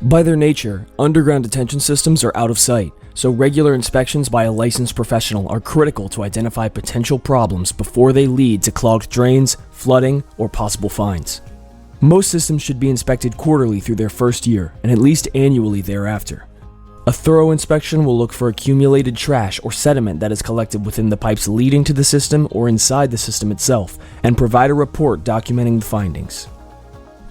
By their nature, underground detention systems are out of sight, so regular inspections by a licensed professional are critical to identify potential problems before they lead to clogged drains, flooding, or possible fines. Most systems should be inspected quarterly through their first year, and at least annually thereafter. A thorough inspection will look for accumulated trash or sediment that is collected within the pipes leading to the system or inside the system itself, and provide a report documenting the findings.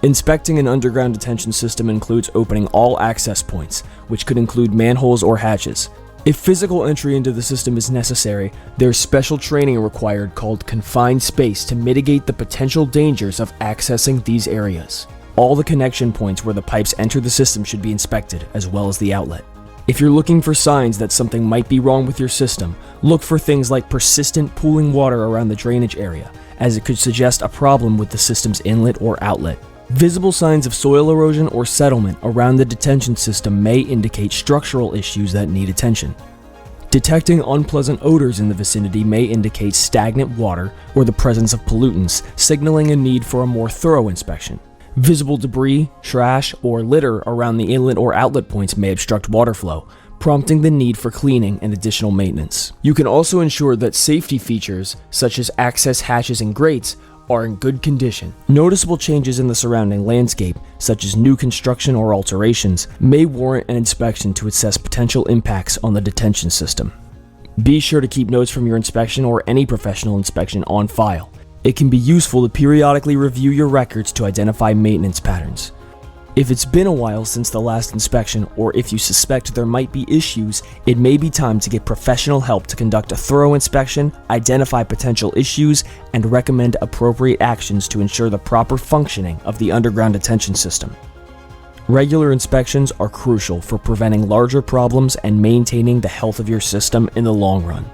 Inspecting an underground detention system includes opening all access points, which could include manholes or hatches. If physical entry into the system is necessary, there's special training required called confined space to mitigate the potential dangers of accessing these areas. All the connection points where the pipes enter the system should be inspected, as well as the outlet. If you're looking for signs that something might be wrong with your system, look for things like persistent pooling water around the drainage area, as it could suggest a problem with the system's inlet or outlet. Visible signs of soil erosion or settlement around the detention system may indicate structural issues that need attention. Detecting unpleasant odors in the vicinity may indicate stagnant water or the presence of pollutants, signaling a need for a more thorough inspection. Visible debris, trash, or litter around the inlet or outlet points may obstruct water flow, prompting the need for cleaning and additional maintenance. You can also ensure that safety features, such as access hatches and grates, are in good condition. Noticeable changes in the surrounding landscape, such as new construction or alterations, may warrant an inspection to assess potential impacts on the detention system. Be sure to keep notes from your inspection or any professional inspection on file. It can be useful to periodically review your records to identify maintenance patterns. If it's been a while since the last inspection, or if you suspect there might be issues, it may be time to get professional help to conduct a thorough inspection, identify potential issues, and recommend appropriate actions to ensure the proper functioning of the underground detention system. Regular inspections are crucial for preventing larger problems and maintaining the health of your system in the long run.